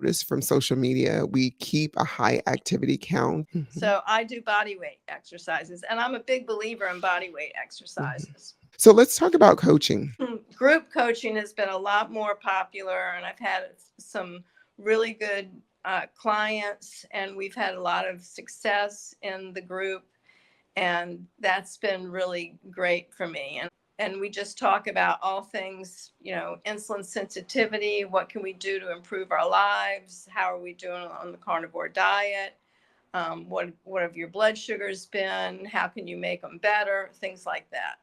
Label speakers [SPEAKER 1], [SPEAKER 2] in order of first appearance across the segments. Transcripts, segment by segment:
[SPEAKER 1] Notice from social media, we keep a high activity count.
[SPEAKER 2] So I do body weight exercises, and I'm a big believer in body weight
[SPEAKER 1] Mhm.
[SPEAKER 2] exercises.
[SPEAKER 1] So let's talk about coaching.
[SPEAKER 2] Group coaching has been a lot more popular, and I've had some really good clients, and we've had a lot of success in the group, and that's been really great for me. And we just talk about all things, insulin sensitivity. What can we do to improve our lives? How are we doing on the carnivore diet? What have your blood sugars been? How can you make them better? Things like that.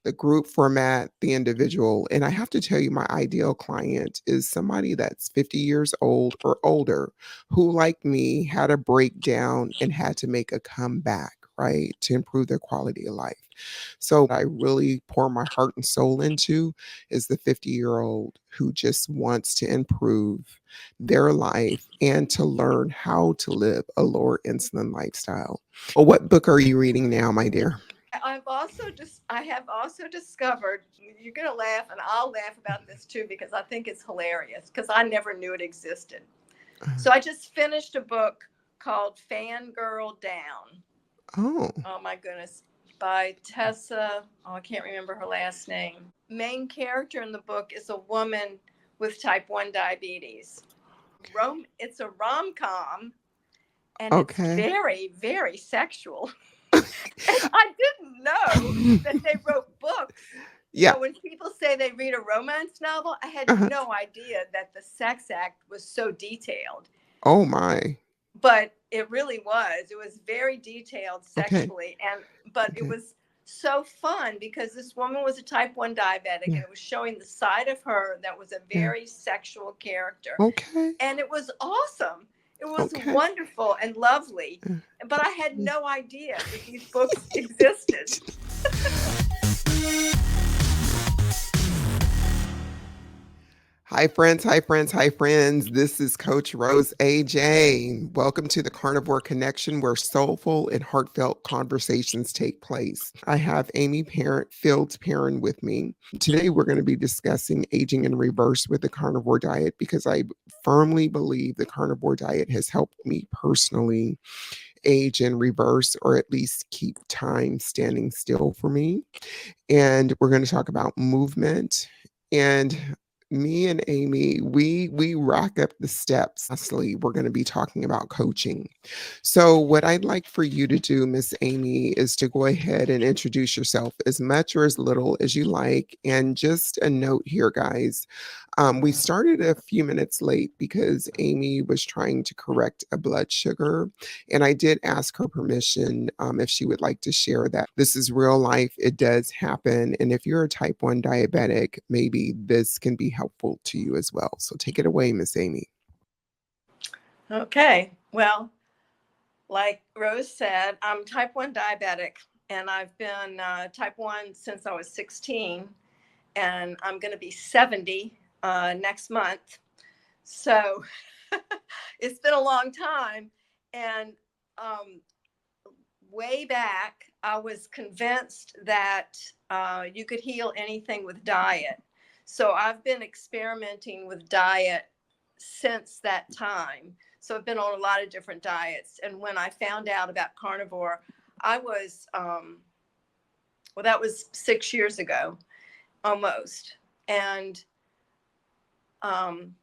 [SPEAKER 1] The group format, the individual. And I have to tell you, my ideal client is somebody that's 50 years old or older who, like me, had a breakdown and had to make a comeback, right, to improve their quality of life. So, what I really pour my heart and soul into is the 50-year-old who just wants to improve their life and to learn how to live a lower insulin lifestyle. Well, what book are you reading now, my dear?
[SPEAKER 2] I have also discovered, you're gonna laugh and I'll laugh about this too because I think it's hilarious because I never knew it existed. So I just finished a book called Fangirl Down.
[SPEAKER 1] Oh,
[SPEAKER 2] Oh my goodness, by Tessa. Oh, I can't remember her last name. Main character in the book is a woman with type 1 diabetes. It's a rom-com, and it's
[SPEAKER 1] okay.
[SPEAKER 2] very, very sexual. And I didn't know that they wrote books.
[SPEAKER 1] Yeah.
[SPEAKER 2] When people say they read a romance novel, I had
[SPEAKER 1] Uh-huh.
[SPEAKER 2] no idea that the sex act was so detailed.
[SPEAKER 1] Oh my.
[SPEAKER 2] But it really was. It was very detailed
[SPEAKER 1] Okay.
[SPEAKER 2] sexually, but it
[SPEAKER 1] Okay.
[SPEAKER 2] was so fun because this woman was a type 1 diabetic, and
[SPEAKER 1] Yeah.
[SPEAKER 2] it was showing the side of her that was a
[SPEAKER 1] Yeah.
[SPEAKER 2] very sexual character.
[SPEAKER 1] Okay.
[SPEAKER 2] And it was awesome. It was
[SPEAKER 1] Okay.
[SPEAKER 2] wonderful and lovely.
[SPEAKER 1] Uh,
[SPEAKER 2] But I had no idea that these books existed.
[SPEAKER 1] Hi, friends. Hi, friends. Hi, friends. This is Coach Rose AJ. Welcome to the Carnivore Connection, where soulful and heartfelt conversations take place. I have Amy Fields Perrin with me. Today, we're going to be discussing aging in reverse with the carnivore diet because I firmly believe the carnivore diet has helped me personally age in reverse, or at least keep time standing still for me. And we're going to talk about movement. And me and Amy, we rack up the steps. Lastly, we're going to be talking about coaching. So, what I'd like for you to do, Miss Amy, is to go ahead and introduce yourself as much or as little as you like. And just a note here, guys. We started a few minutes late because Amy was trying to correct a blood sugar. And I did ask her permission if she would like to share that. This is real life, it does happen. And if you're a type 1 diabetic, maybe this can be helpful to you as well. So take it away, Miss Amy.
[SPEAKER 2] Okay. Well, like Rose said, I'm type 1 diabetic, and I've been type 1 since I was 16, and I'm going to be 70 next month. So it's been a long time. And um, way back, I was convinced that you could heal anything with diet. So I've been experimenting with diet since that time. So I've been on a lot of different diets. And when I found out about carnivore, I was, well, that was 6 years ago almost. And um,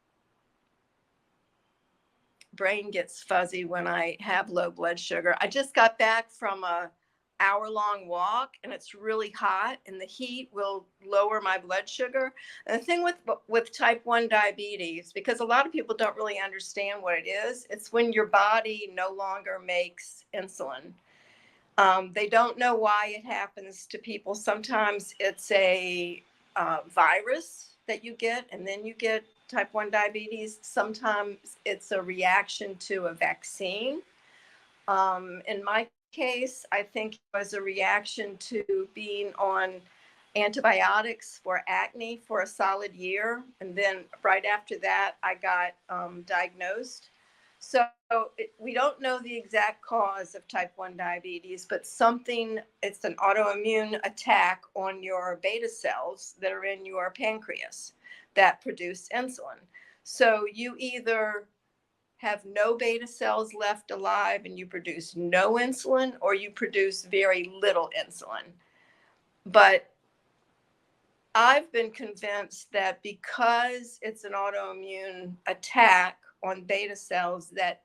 [SPEAKER 2] brain gets fuzzy when I have low blood sugar. I just got back from a hour-long walk, and it's really hot, and the heat will lower my blood sugar. And the thing with type 1 diabetes, because a lot of people don't really understand what it is, it's when your body no longer makes insulin. They don't know why it happens to people. Sometimes it's a virus that you get, and then you get type 1 diabetes. Sometimes it's a reaction to a vaccine. In my case, I think it was a reaction to being on antibiotics for acne for a solid year. And then right after that, I got diagnosed. So we don't know the exact cause of type 1 diabetes, but it's an autoimmune attack on your beta cells that are in your pancreas that produce insulin. So you either have no beta cells left alive and you produce no insulin, or you produce very little insulin. But I've been convinced that because it's an autoimmune attack on beta cells, that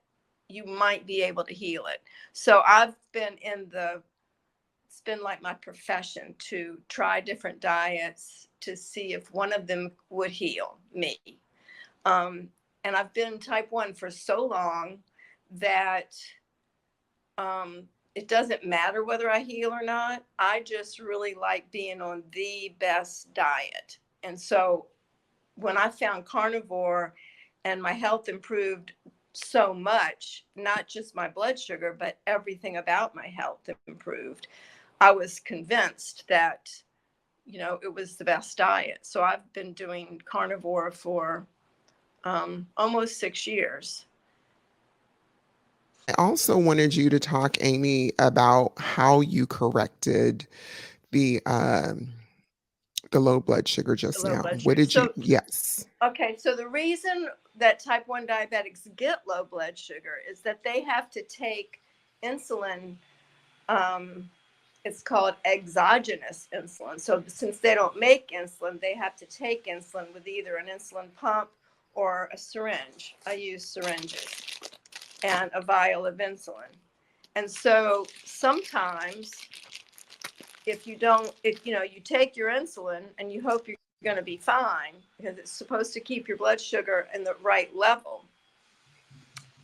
[SPEAKER 2] you might be able to heal it. So I've been it's been like my profession to try different diets to see if one of them would heal me. And I've been type 1 for so long that it doesn't matter whether I heal or not. I just really like being on the best diet. And so when I found carnivore and my health improved so much, not just my blood sugar, but everything about my health improved, I was convinced that, it was the best diet. So I've been doing carnivore for almost 6 years.
[SPEAKER 1] I also wanted you to talk, Amy, about how you corrected the low blood sugar just
[SPEAKER 2] Low
[SPEAKER 1] now.
[SPEAKER 2] blood
[SPEAKER 1] What
[SPEAKER 2] sugar.
[SPEAKER 1] did you? Yes.
[SPEAKER 2] Okay, so the reason that type 1 diabetics get low blood sugar is that they have to take insulin. It's called exogenous insulin. So since they don't make insulin, they have to take insulin with either an insulin pump or a syringe. I use syringes and a vial of insulin. And so sometimes if you take your insulin and you hope you're going to be fine because it's supposed to keep your blood sugar in the right level.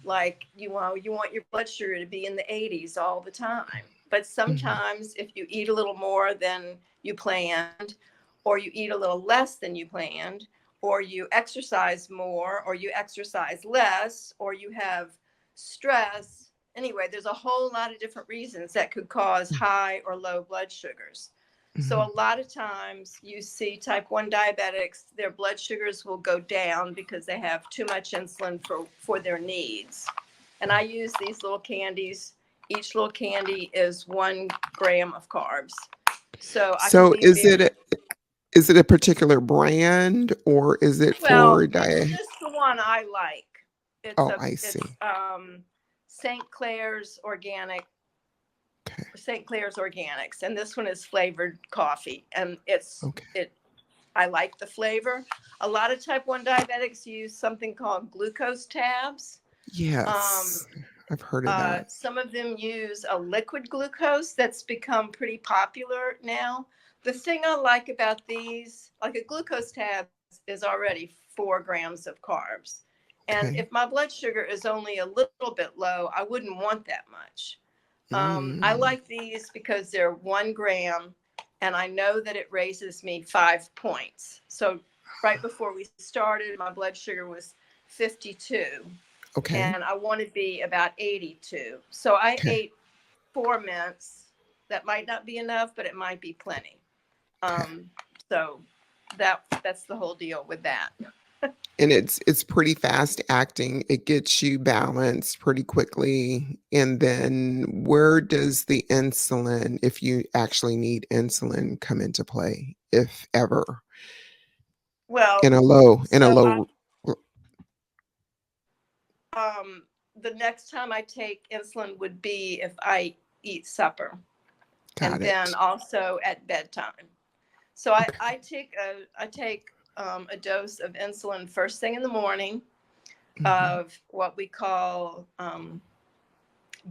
[SPEAKER 2] Like, you want your blood sugar to be in the 80s all the time. But sometimes if you eat a little more than you planned, or you eat a little less than you planned, or you exercise more, or you exercise less, or you have stress. Anyway, there's a whole lot of different reasons that could cause high or low blood sugars. So a lot of times you see type 1 diabetics, their blood sugars will go down because they have too much insulin for their needs. And I use these little candies. Each little candy is 1 gram of carbs. So
[SPEAKER 1] is it a particular brand, or is it for diet?
[SPEAKER 2] It's just the one I like.
[SPEAKER 1] I see.
[SPEAKER 2] St. Clair's Organic.
[SPEAKER 1] Okay.
[SPEAKER 2] St. Clair's Organics, and this one is flavored coffee, and I like the flavor. A lot of type 1 diabetics use something called glucose tabs.
[SPEAKER 1] Yes, I've heard of that.
[SPEAKER 2] Some of them use a liquid glucose that's become pretty popular now. The thing I like about these, like a glucose tab is already 4 grams of carbs. And if my blood sugar is only a little bit low, I wouldn't want that much. I like these because they're 1 gram, and I know that it raises me 5 points. So right before we started, my blood sugar was 52.
[SPEAKER 1] Okay.
[SPEAKER 2] And I want to be about 82. So I ate 4 mints. That might not be enough, but it might be plenty. So that's the whole deal with that.
[SPEAKER 1] And it's pretty fast acting. It gets you balanced pretty quickly. And then where does the insulin, if you actually need insulin, come into play, if ever?
[SPEAKER 2] Well,
[SPEAKER 1] in a low
[SPEAKER 2] the next time I take insulin would be if I eat supper. Then also at bedtime. So I take a dose of insulin first thing in the morning, of what we call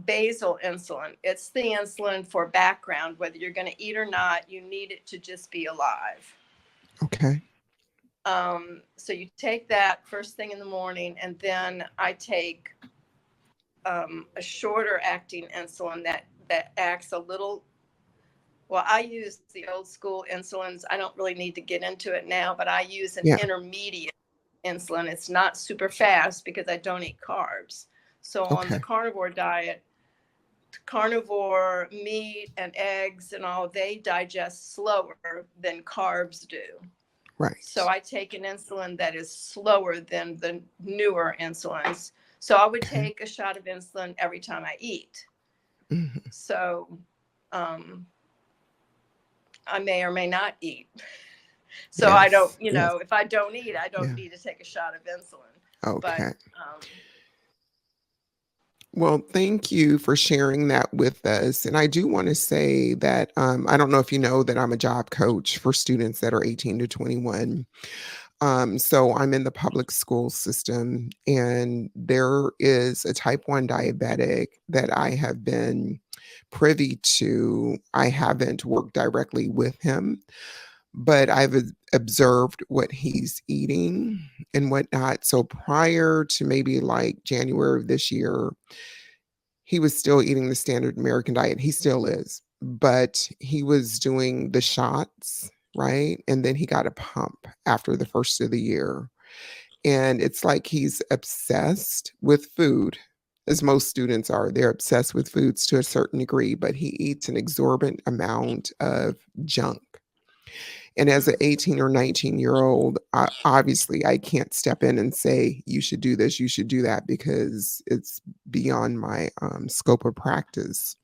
[SPEAKER 2] basal insulin. It's the insulin for background, whether you're going to eat or not. You need it to just be alive.
[SPEAKER 1] Okay.
[SPEAKER 2] So you take that first thing in the morning, and then I take a shorter acting insulin that acts a little. Well, I use the old school insulins. I don't really need to get into it now, but I use an intermediate insulin. It's not super fast because I don't eat carbs. So on the carnivore diet, carnivore meat and eggs and all, they digest slower than carbs do.
[SPEAKER 1] Right.
[SPEAKER 2] So I take an insulin that is slower than the newer insulins. So I would take a shot of insulin every time I eat. So I may or may not eat. So I don't, if I don't eat, I don't need to take a shot of insulin.
[SPEAKER 1] Okay.
[SPEAKER 2] But
[SPEAKER 1] Well, thank you for sharing that with us. And I do want to say that I don't know if you know that I'm a job coach for students that are 18 to 21. So I'm in the public school system, and there is a type 1 diabetic that I have been privy to. I haven't worked directly with him, but I've observed what he's eating and whatnot. So prior to maybe like January of this year, he was still eating the standard American diet. He still is, but he was doing the shots, right? And then he got a pump after the first of the year. And it's like he's obsessed with food, as most students are. They're obsessed with foods to a certain degree, but he eats an exorbitant amount of junk. And as an 18 or 19-year-old, obviously I can't step in and say, you should do this, you should do that, because it's beyond my scope of practice.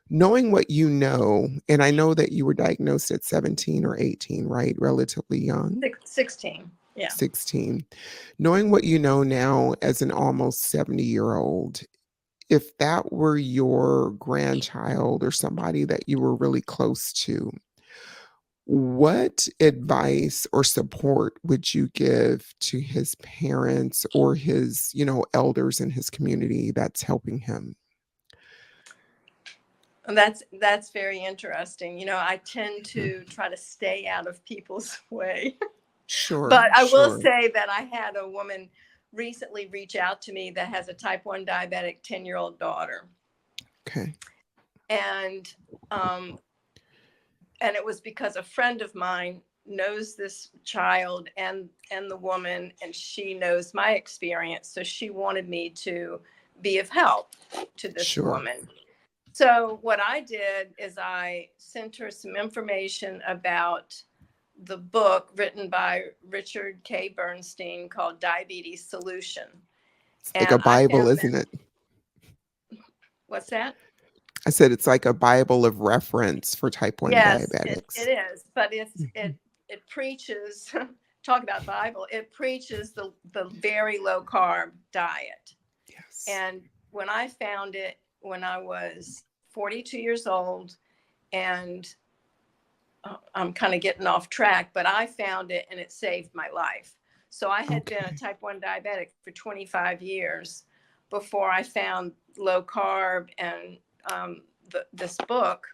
[SPEAKER 1] Knowing what you know, and I know that you were diagnosed at 17 or 18, right? Relatively young.
[SPEAKER 2] 16. Yeah.
[SPEAKER 1] 16. Knowing what you know now as an almost 70-year-old, if that were your grandchild or somebody that you were really close to, what advice or support would you give to his parents or his, elders in his community that's helping him?
[SPEAKER 2] And that's very interesting. I tend to try to stay out of people's way.
[SPEAKER 1] Sure.
[SPEAKER 2] But I will
[SPEAKER 1] Sure.
[SPEAKER 2] say that I had a woman recently reach out to me that has a type 1 diabetic 10-year-old daughter.
[SPEAKER 1] Okay.
[SPEAKER 2] And it was because a friend of mine knows this child and the woman, and she knows my experience. So she wanted me to be of help to this
[SPEAKER 1] Sure.
[SPEAKER 2] woman. So what I did is I sent her some information about the book written by Richard K. Bernstein called Diabetes Solution.
[SPEAKER 1] It's like a Bible, isn't it?
[SPEAKER 2] What's that?
[SPEAKER 1] I said it's like a Bible of reference for type 1 diabetics.
[SPEAKER 2] It is, but it preaches, talk about Bible, it preaches the very low carb diet.
[SPEAKER 1] Yes.
[SPEAKER 2] And when I found it when I was 42 years old, and I'm kind of getting off track, but I found it and it saved my life. So I had been a type 1 diabetic for 25 years before I found low carb and this book,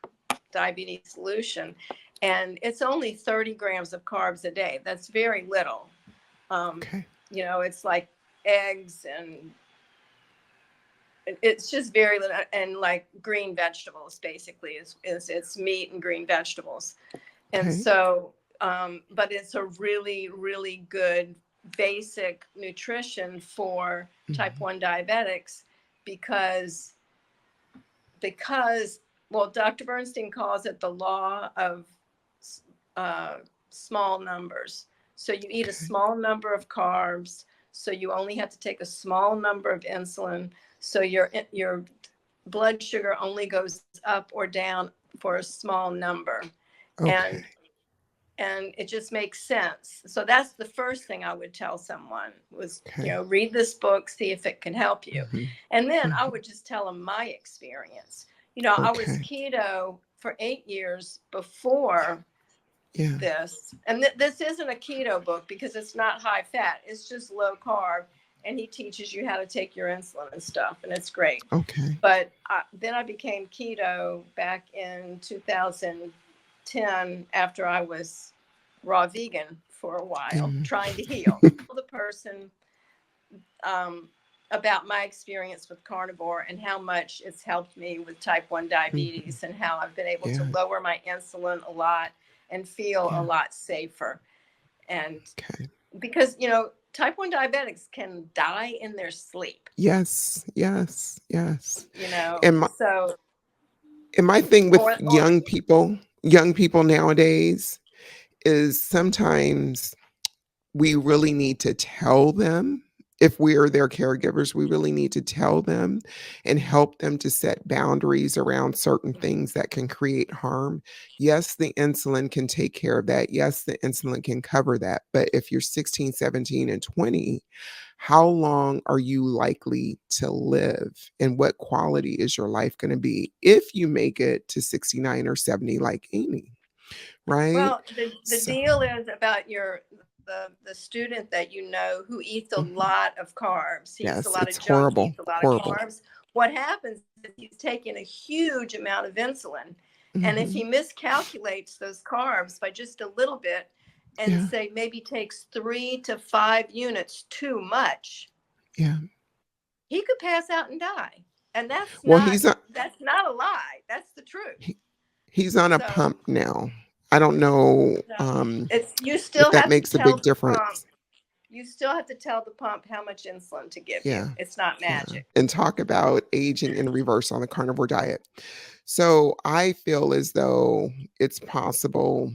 [SPEAKER 2] Diabetes Solution. And it's only 30 grams of carbs a day. That's very little. It's like eggs, and it's just very little, and like green vegetables basically is it's meat and green vegetables. And so but it's a really, really good basic nutrition for type 1 diabetics because well, Dr. Bernstein calls it the law of small numbers. So you eat a small number of carbs, so you only have to take a small number of insulin. So your blood sugar only goes up or down for a small number. And it just makes sense. So that's the first thing I would tell someone was, read this book, see if it can help you. And then I would just tell them my experience. I was keto for 8 years before this. And this isn't a keto book because it's not high fat. It's just low carb. And he teaches you how to take your insulin and stuff. And it's great. But then I became keto back in 2010 after I was raw vegan for a while, trying to heal. The person about my experience with carnivore and how much it's helped me with type 1 diabetes and how I've been able to lower my insulin a lot and feel a lot safer. And because, type 1 diabetics can die in their sleep.
[SPEAKER 1] Yes.
[SPEAKER 2] And
[SPEAKER 1] my thing with young people nowadays is sometimes we really need to tell them, if we are their caregivers, we really need to tell them and help them to set boundaries around certain things that can create harm. Yes, the insulin can take care of that. Yes, the insulin can cover that. But if you're 16, 17, and 20, How long are you likely to live? And what quality is your life going to be if you make it to 69 or 70 like Amy, right?
[SPEAKER 2] Well, the
[SPEAKER 1] So,
[SPEAKER 2] deal is about the student that you know who eats a
[SPEAKER 1] mhm.
[SPEAKER 2] lot of carbs. He eats a
[SPEAKER 1] Yes,
[SPEAKER 2] lot
[SPEAKER 1] it's
[SPEAKER 2] of junk. He
[SPEAKER 1] horrible,
[SPEAKER 2] eats a lot of
[SPEAKER 1] horrible.
[SPEAKER 2] carbs. What happens is he's taking a huge amount of insulin, and if he
[SPEAKER 1] Hmm.
[SPEAKER 2] miscalculates those carbs by just a little bit, and
[SPEAKER 1] Yeah,
[SPEAKER 2] say maybe takes 3 to 5 units too much,
[SPEAKER 1] yeah.
[SPEAKER 2] he could pass out and die. And
[SPEAKER 1] Well,
[SPEAKER 2] that's not a lie. That's the truth.
[SPEAKER 1] he, he's on a
[SPEAKER 2] So
[SPEAKER 1] pump now. I don't know
[SPEAKER 2] no, it's you
[SPEAKER 1] if
[SPEAKER 2] still
[SPEAKER 1] that
[SPEAKER 2] have to
[SPEAKER 1] makes a
[SPEAKER 2] tell
[SPEAKER 1] big
[SPEAKER 2] the pump.
[SPEAKER 1] difference.
[SPEAKER 2] You still have to tell the pump how much insulin to give you.
[SPEAKER 1] Yeah,
[SPEAKER 2] It's not
[SPEAKER 1] yeah.
[SPEAKER 2] magic.
[SPEAKER 1] And talk about aging in reverse on the carnivore diet. So I feel as though it's possible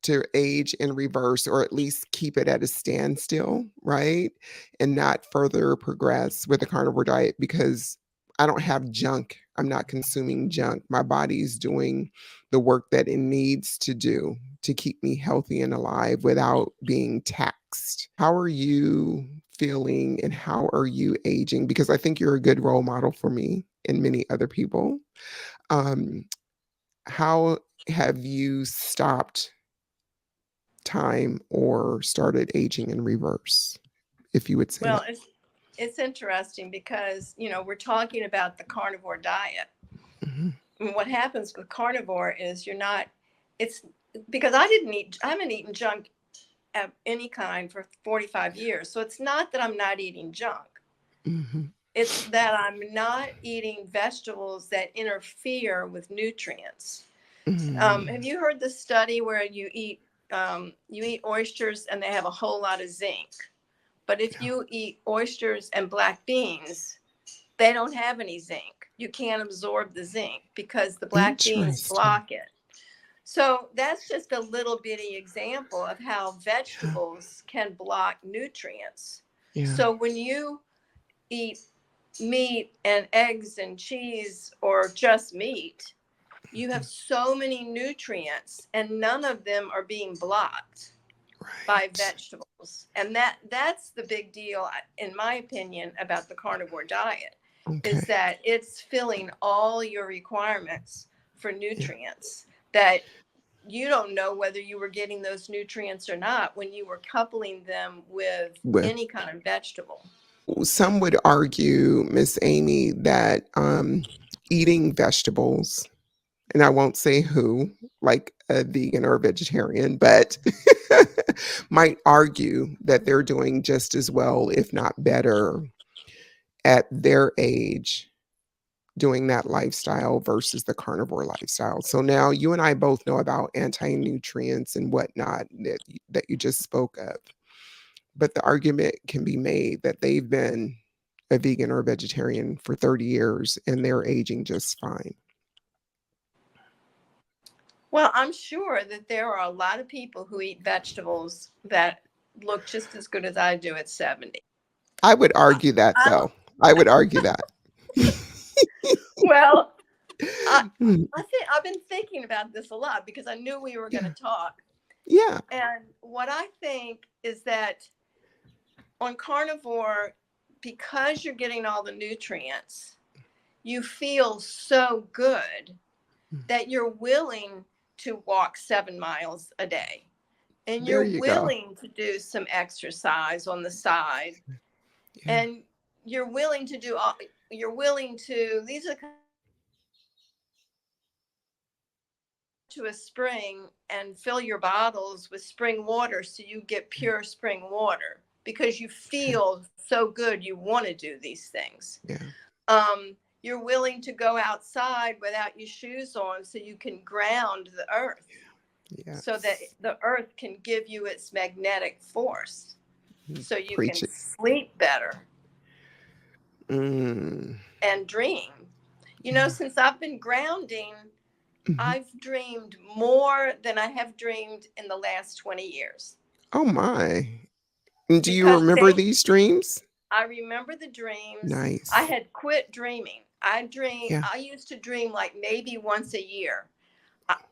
[SPEAKER 1] to age in reverse or at least keep it at a standstill, right? And not further progress with the carnivore diet because I don't have junk. I'm not consuming junk. My body's doing the work that it needs to do to keep me healthy and alive without being taxed. How are you feeling and how are you aging? Because I think you're a good role model for me and many other people. Um, how have you stopped time or started aging in reverse, if you would say
[SPEAKER 2] Well,
[SPEAKER 1] that?
[SPEAKER 2] it's interesting because we're talking about the carnivore diet.
[SPEAKER 1] Mhm.
[SPEAKER 2] And what happens with carnivore is you're not. It's because I haven't eaten junk of any kind for 45 years. So it's not that I'm not eating junk.
[SPEAKER 1] Mhm.
[SPEAKER 2] It's that I'm not eating vegetables that interfere with nutrients. Have
[SPEAKER 1] Mm.
[SPEAKER 2] you heard the study where you eat oysters and they have a whole lot of zinc? But if
[SPEAKER 1] Yeah.
[SPEAKER 2] you eat oysters and black beans, they don't have any zinc. You can't absorb the zinc because the black beans
[SPEAKER 1] Interesting.
[SPEAKER 2] block it. So that's just a little bitty example of how
[SPEAKER 1] Yeah.
[SPEAKER 2] vegetables can block nutrients.
[SPEAKER 1] Yeah.
[SPEAKER 2] So when you eat meat and eggs and cheese or just meat, you have
[SPEAKER 1] Mhm.
[SPEAKER 2] so many nutrients and none of them are being blocked by
[SPEAKER 1] Right.
[SPEAKER 2] vegetables. And that's the big deal in my opinion about the carnivore diet is
[SPEAKER 1] Okay.
[SPEAKER 2] that it's filling all your requirements for
[SPEAKER 1] Yeah.
[SPEAKER 2] nutrients that you don't know whether you were getting those nutrients or not when you were coupling them with
[SPEAKER 1] With
[SPEAKER 2] any kind of vegetable.
[SPEAKER 1] some would argue, Miss Amy, that eating vegetables, and I won't say who, like a vegan or a vegetarian, but might argue that they're doing just as well, if not better, at their age doing that lifestyle versus the carnivore lifestyle. So now you and I both know about anti-nutrients and whatnot that you just spoke of. But the argument can be made that they've been a vegan or a vegetarian for 30 years and they're aging just fine.
[SPEAKER 2] Well, I'm sure that there are a lot of people who eat vegetables that look just as good as I do at 70.
[SPEAKER 1] I would
[SPEAKER 2] I,
[SPEAKER 1] argue that
[SPEAKER 2] I don't,
[SPEAKER 1] though. I would argue that.
[SPEAKER 2] well, I,
[SPEAKER 1] Mm,
[SPEAKER 2] I think I've been thinking about this a lot because I knew we were going to
[SPEAKER 1] yeah.
[SPEAKER 2] talk.
[SPEAKER 1] Yeah.
[SPEAKER 2] And what I think is that on carnivore, because you're getting all the nutrients, you feel so good
[SPEAKER 1] Mm,
[SPEAKER 2] that you're willing to walk 7 miles a day and
[SPEAKER 1] there
[SPEAKER 2] you're
[SPEAKER 1] you go.
[SPEAKER 2] willing to do some exercise on the side
[SPEAKER 1] Yeah.
[SPEAKER 2] and you're willing to do all you're willing to these are to a spring and fill your bottles with spring water so you get
[SPEAKER 1] Yeah.
[SPEAKER 2] pure spring water because you
[SPEAKER 1] Okay.
[SPEAKER 2] feel so good you want to do these things.
[SPEAKER 1] Yeah.
[SPEAKER 2] You're willing to go outside without your shoes on so you can ground the earth so that
[SPEAKER 1] Yes.
[SPEAKER 2] the earth can give you its magnetic force
[SPEAKER 1] Mm,
[SPEAKER 2] so you
[SPEAKER 1] preach
[SPEAKER 2] can
[SPEAKER 1] it.
[SPEAKER 2] sleep better
[SPEAKER 1] Mm,
[SPEAKER 2] and dream.
[SPEAKER 1] yeah.
[SPEAKER 2] Since I've been grounding,
[SPEAKER 1] Mhm.
[SPEAKER 2] I've dreamed more than I have dreamed in the last 20 years
[SPEAKER 1] Oh my. And do you
[SPEAKER 2] because
[SPEAKER 1] remember these dreams?
[SPEAKER 2] I remember the dreams. I
[SPEAKER 1] Nice.
[SPEAKER 2] had quit dreaming.
[SPEAKER 1] Yeah.
[SPEAKER 2] I used to dream like maybe once a year.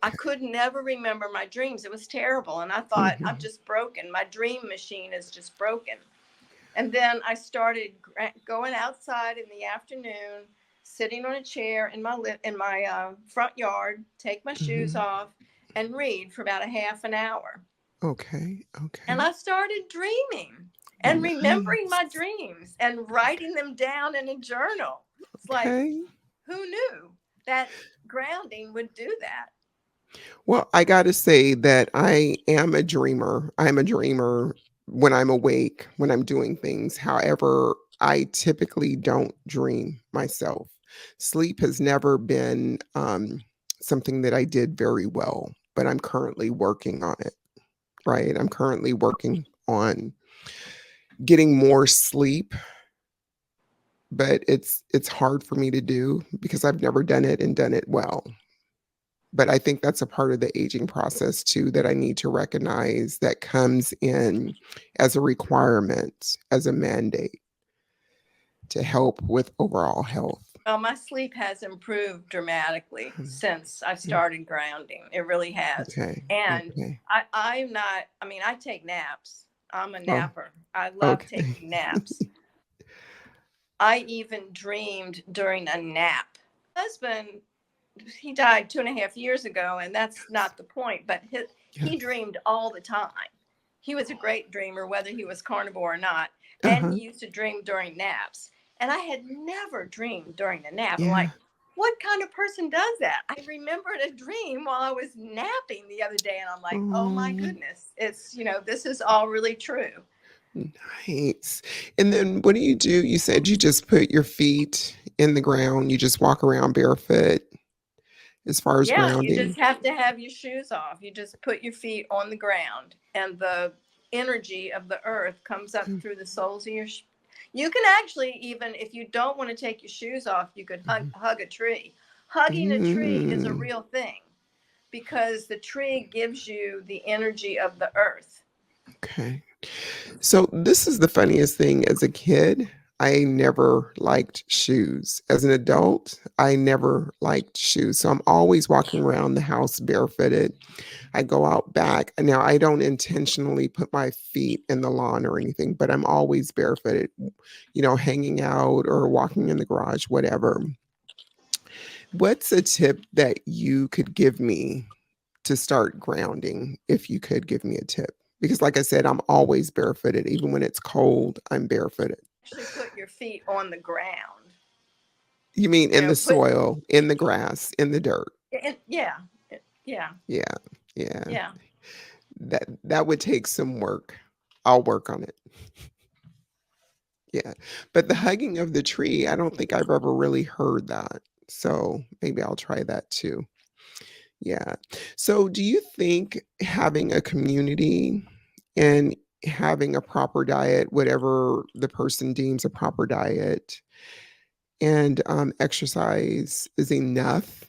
[SPEAKER 2] I
[SPEAKER 1] Okay.
[SPEAKER 2] could never remember my dreams. It was terrible. And I thought, I'm
[SPEAKER 1] Mhm.
[SPEAKER 2] just broken. My dream machine is just broken. And then I started going outside in the afternoon, sitting on a chair in my front yard, take my shoes
[SPEAKER 1] Hmm.
[SPEAKER 2] off, and read for about a half an hour.
[SPEAKER 1] Okay.
[SPEAKER 2] And
[SPEAKER 1] Okay.
[SPEAKER 2] I started dreaming and remembering
[SPEAKER 1] Nice.
[SPEAKER 2] my dreams and writing them down in a journal. It's like,
[SPEAKER 1] Okay.
[SPEAKER 2] who knew that grounding would do that?
[SPEAKER 1] Well, I got to say that I am a dreamer. I'm a dreamer when I'm awake, when I'm doing things. However, I typically don't dream myself. Sleep has never been something that I did very well, but I'm currently working on it, right? I'm currently working on getting more sleep, but it's hard for me to do because I've never done it and done it well. But I think that's a part of the aging process too that I need to recognize that comes in as a requirement, as a mandate to help with overall health.
[SPEAKER 2] Well, my sleep has improved dramatically
[SPEAKER 1] Hmm.
[SPEAKER 2] since I started grounding. It really has.
[SPEAKER 1] Okay.
[SPEAKER 2] And
[SPEAKER 1] Okay.
[SPEAKER 2] I'm not, I mean, I take naps. I'm a
[SPEAKER 1] Oh,
[SPEAKER 2] napper. I love
[SPEAKER 1] okay.
[SPEAKER 2] taking naps. I even dreamed during a nap. Husband, he died 2.5 years ago, and that's
[SPEAKER 1] Yes.
[SPEAKER 2] not the point, but he
[SPEAKER 1] Yes.
[SPEAKER 2] dreamed all the time. He was a great dreamer, whether he was carnivore or not. And he
[SPEAKER 1] Uh-huh.
[SPEAKER 2] used to dream during naps. And I had never dreamed during a nap. I'm
[SPEAKER 1] Yeah.
[SPEAKER 2] like, what kind of person does that? I remembered a dream while I was napping the other day, and I'm like, oh my
[SPEAKER 1] Oh,
[SPEAKER 2] goodness, this is all really true.
[SPEAKER 1] nice. And then what do? You said you just put your feet in the ground. You just walk around barefoot as far as
[SPEAKER 2] Yeah, you
[SPEAKER 1] grounding.
[SPEAKER 2] just have to have your shoes off. You just put your feet on the ground, and the energy of the earth comes up through the soles of your. You can actually, even if you don't want to take your shoes off, you could
[SPEAKER 1] Mhm.
[SPEAKER 2] hug a tree. Hugging a tree is a
[SPEAKER 1] Mm,
[SPEAKER 2] real thing because the tree gives you the energy of the earth.
[SPEAKER 1] okay. So this is the funniest thing. As a kid, I never liked shoes. As an adult, I never liked shoes. So I'm always walking around the house barefooted. I go out back. Now, I don't intentionally put my feet in the lawn or anything, but I'm always barefooted, hanging out or walking in the garage, whatever. What's a tip that you could give me to start grounding, if you could give me a tip? Because, like I said, I'm always barefooted. Even when it's cold, I'm barefooted.
[SPEAKER 2] Actually, put your feet on the ground.
[SPEAKER 1] You mean in the
[SPEAKER 2] Put
[SPEAKER 1] soil, in the grass, in the dirt?
[SPEAKER 2] yeah, yeah,
[SPEAKER 1] Yeah, yeah.
[SPEAKER 2] yeah.
[SPEAKER 1] That would take some work. I'll work on it. Yeah. But the hugging of the tree, I don't think I've ever really heard that. So maybe I'll try that too. Yeah. So do you think having a community and having a proper diet, whatever the person deems a proper diet, and exercise is enough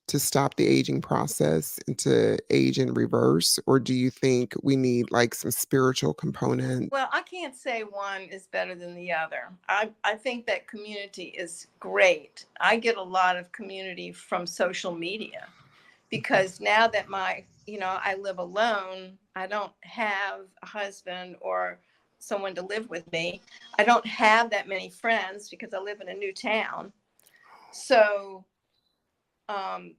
[SPEAKER 1] to stop the aging process and to age in reverse? Or do you think we need like some spiritual component?
[SPEAKER 2] Well, I can't say one is better than the other. I think that community is great. I get a lot of community from social media because now that I live alone, I don't have a husband or someone to live with me. I don't have that many friends because I live in a new town. So, um,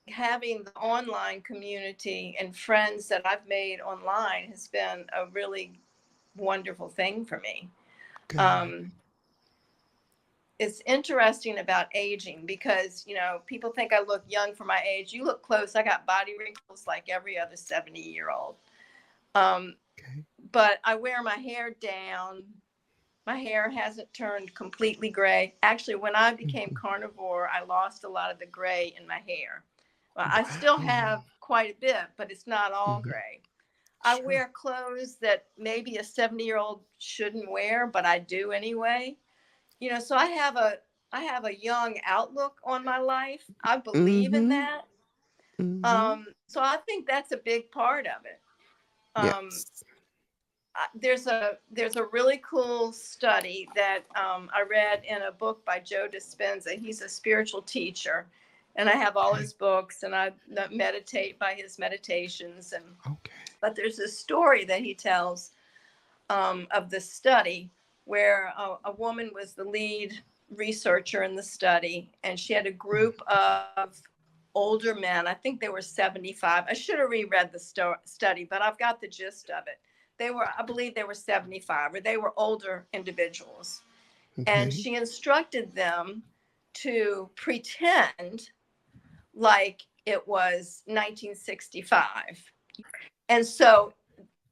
[SPEAKER 2] having the online community and friends that I've made online has been a really wonderful thing for me.
[SPEAKER 1] Good.
[SPEAKER 2] Um, it's interesting about aging because, people think I look young for my age. You look close. I got body wrinkles like every other 70-year-old. Um,
[SPEAKER 1] Okay.
[SPEAKER 2] but I wear my hair down. My hair hasn't turned completely gray. Actually, when I became
[SPEAKER 1] Mhm.
[SPEAKER 2] carnivore, I lost a lot of the gray in my hair. Well, I still
[SPEAKER 1] Wow.
[SPEAKER 2] have quite a bit, but it's not all
[SPEAKER 1] Mhm.
[SPEAKER 2] gray. I
[SPEAKER 1] Sure.
[SPEAKER 2] wear clothes that maybe a 70-year-old shouldn't wear, but I do anyway. So I have a young outlook on my life. I believe in
[SPEAKER 1] Mhm.
[SPEAKER 2] that.
[SPEAKER 1] Mhm.
[SPEAKER 2] So I think that's a big part of it. Um,
[SPEAKER 1] Yes.
[SPEAKER 2] there's a really cool study that I read in a book by Joe Dispenza. He's a spiritual teacher, and I have all
[SPEAKER 1] Okay.
[SPEAKER 2] his books, and I meditate by his meditations. And
[SPEAKER 1] Okay.
[SPEAKER 2] but there's a story that he tells of the study where a woman was the lead researcher in the study, and she had a group of older men. I think they were 75. I should have reread the study, but I've got the gist of it. I believe they were 75, or they were older individuals. And
[SPEAKER 1] Okay.
[SPEAKER 2] she instructed them to pretend like it was 1965. And so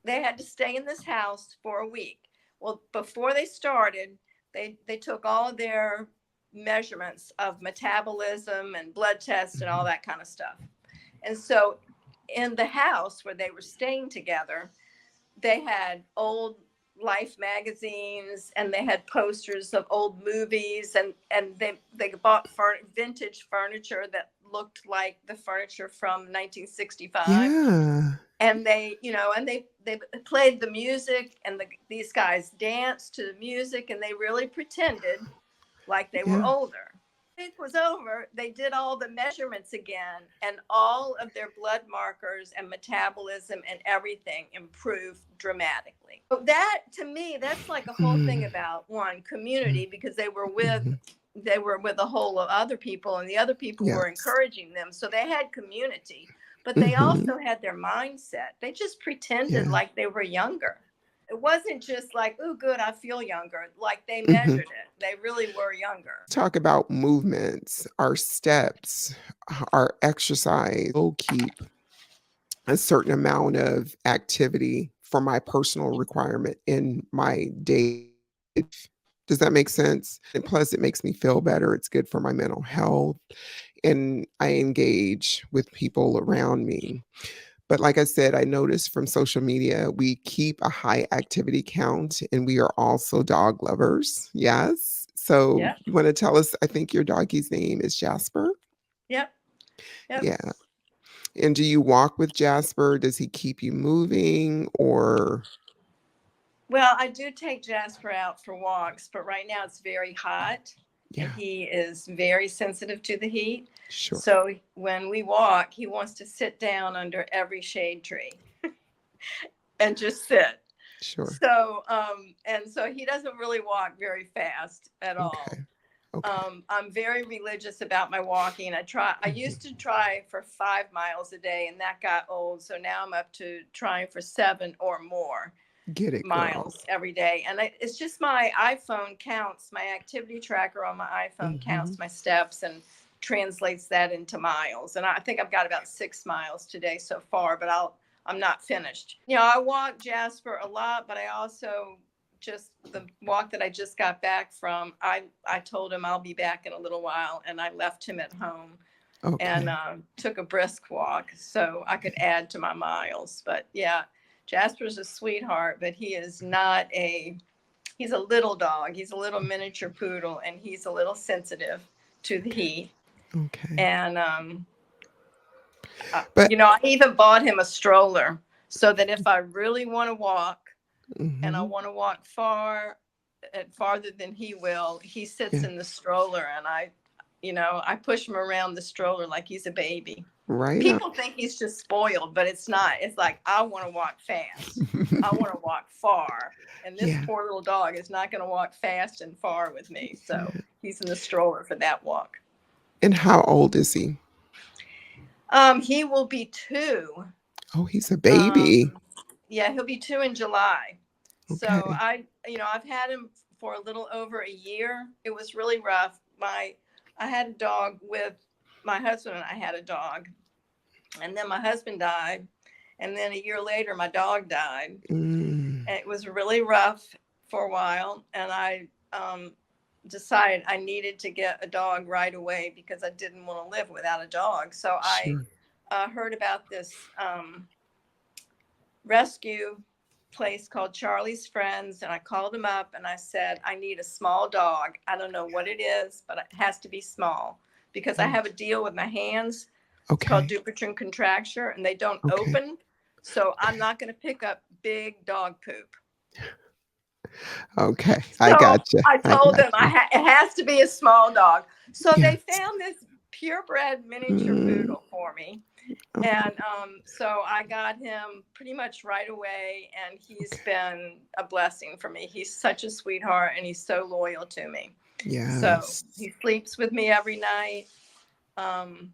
[SPEAKER 2] they had to stay in this house for a week. Well, before they started, they took all of their measurements of metabolism and blood tests and all that kind of stuff. And so in the house where they were staying together, they had old Life magazines, and they had posters of old movies, and they bought vintage furniture that looked like the furniture from 1965.
[SPEAKER 1] Yeah.
[SPEAKER 2] And they played the music, and these guys danced to the music, and they really pretended like they were
[SPEAKER 1] Yeah.
[SPEAKER 2] older. It was over, they did all the measurements again, and all of their blood markers and metabolism and everything improved dramatically. So that, to me, that's like a whole thing about one community, because they were with a whole of other people, and the other people were
[SPEAKER 1] Yes.
[SPEAKER 2] encouraging them. So they had community, but they also had their mindset. They just pretended
[SPEAKER 1] Yeah.
[SPEAKER 2] like they were younger. It wasn't just like, oh, good, I feel younger. Like they
[SPEAKER 1] Mhm.
[SPEAKER 2] measured it. They really were younger.
[SPEAKER 1] Talk about movements, our steps, our exercise. We'll keep a certain amount of activity for my personal requirement in my day. Does that make sense? And plus, it makes me feel better. It's good for my mental health. And I engage with people around me. But like I said, I noticed from social media, we keep a high activity count, and we are also dog lovers. Yes. So
[SPEAKER 2] Yep.
[SPEAKER 1] you want to tell us, I think your doggy's name is Jasper?
[SPEAKER 2] Yep. Yep.
[SPEAKER 1] Yeah. And do you walk with Jasper? Does he keep you moving or?
[SPEAKER 2] Well, I do take Jasper out for walks, but right now it's very hot, and
[SPEAKER 1] Yeah,
[SPEAKER 2] he is very sensitive to the heat.
[SPEAKER 1] sure,
[SPEAKER 2] So when we walk, he wants to sit down under every shade tree and just sit.
[SPEAKER 1] sure.
[SPEAKER 2] So, and so he doesn't really walk very fast at all.
[SPEAKER 1] Okay, okay.
[SPEAKER 2] I'm very religious about my walking. I used to try for 5 miles a day, and that got old. So now I'm up to trying for 7 or more
[SPEAKER 1] Get it, girl.
[SPEAKER 2] miles every day. And it's just my iPhone counts, my activity tracker on my iPhone
[SPEAKER 1] Mhm.
[SPEAKER 2] counts my steps and translates that into miles. And I think I've got about 6 miles today so far, but I'm not finished. I walk Jasper a lot, but I also just the walk that I just got back from, I told him I'll be back in a little while, and I left him at home and
[SPEAKER 1] Okay.
[SPEAKER 2] took a brisk walk so I could add to my miles. But yeah, Jasper's a sweetheart, but he's a little dog. He's a little miniature poodle, and he's a little sensitive to the heat.
[SPEAKER 1] Okay.
[SPEAKER 2] And,
[SPEAKER 1] But
[SPEAKER 2] I even bought him a stroller so that if I really want to walk and I
[SPEAKER 1] mhm.
[SPEAKER 2] want to walk farther than he will, he sits
[SPEAKER 1] Yeah.
[SPEAKER 2] in the stroller, and I push him around the stroller like he's a baby.
[SPEAKER 1] Right on.
[SPEAKER 2] People think he's just spoiled, but it's not. It's like, I want to walk fast. I want to walk far. And this
[SPEAKER 1] Yeah.
[SPEAKER 2] poor little dog is not going to walk fast and far with me. So
[SPEAKER 1] Yeah.
[SPEAKER 2] he's in the stroller for that walk.
[SPEAKER 1] And how old is he?
[SPEAKER 2] He will be 2.
[SPEAKER 1] Oh, he's a baby.
[SPEAKER 2] Yeah, he'll be 2 in July. So
[SPEAKER 1] Okay.
[SPEAKER 2] I've had him for a little over a year. It was really rough. I had a dog with my husband, and I had a dog, and then my husband died, and then a year later my dog died,
[SPEAKER 1] Mm,
[SPEAKER 2] and it was really rough for a while. And I decided I needed to get a dog right away because I didn't want to live without a dog. So I
[SPEAKER 1] sure.
[SPEAKER 2] heard about this rescue place called Charlie's Friends, and I called him up and I said, I need a small dog. I don't know what it is, but it has to be small, because I
[SPEAKER 1] Mm,
[SPEAKER 2] have a deal with my hands. It's called
[SPEAKER 1] okay.
[SPEAKER 2] Dupuytren contracture, and they don't
[SPEAKER 1] Okay.
[SPEAKER 2] open. So I'm not going to pick up big dog poop.
[SPEAKER 1] Okay. I
[SPEAKER 2] So
[SPEAKER 1] gotcha.
[SPEAKER 2] I
[SPEAKER 1] I
[SPEAKER 2] told them
[SPEAKER 1] gotcha.
[SPEAKER 2] it has to be a small dog. So they
[SPEAKER 1] Yes.
[SPEAKER 2] found this purebred miniature
[SPEAKER 1] Mm,
[SPEAKER 2] poodle for me.
[SPEAKER 1] Oh,
[SPEAKER 2] And so I got him pretty much right away, and he's
[SPEAKER 1] okay.
[SPEAKER 2] been a blessing for me. He's such a sweetheart, and he's so loyal to me. So
[SPEAKER 1] Yes.
[SPEAKER 2] he sleeps with me every night. Um,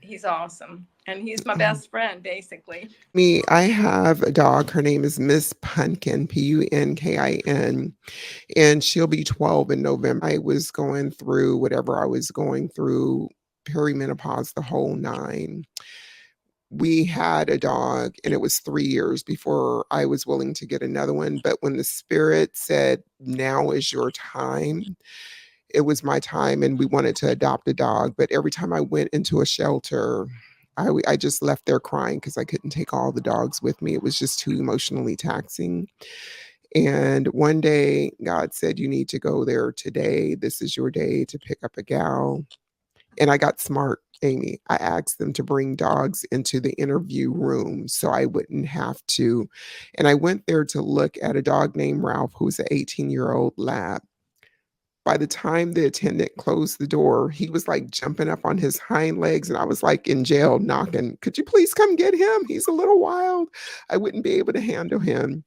[SPEAKER 2] he's awesome, and he's my
[SPEAKER 1] Oh,
[SPEAKER 2] best friend, basically.
[SPEAKER 1] me, I have a dog. Her name is Miss Punkin, Punkin, and she'll be 12 in November. I was going through whatever I was going through, perimenopause, the whole nine. We had a dog, and it was 3 years before I was willing to get another one. But when the spirit said, now is your time, it was my time, and we wanted to adopt a dog. But every time I went into a shelter, I just left there crying because I couldn't take all the dogs with me. It was just too emotionally taxing. And one day, God said, you need to go there today. This is your day to pick up a gal. And I got smart, Amy. I asked them to bring dogs into the interview room so I wouldn't have to. And I went there to look at a dog named Ralph, who's an 18-year-old lab. By the time the attendant closed the door, he was like jumping up on his hind legs. And I was like in jail knocking, could you please come get him? He's a little wild. I wouldn't be able to handle him.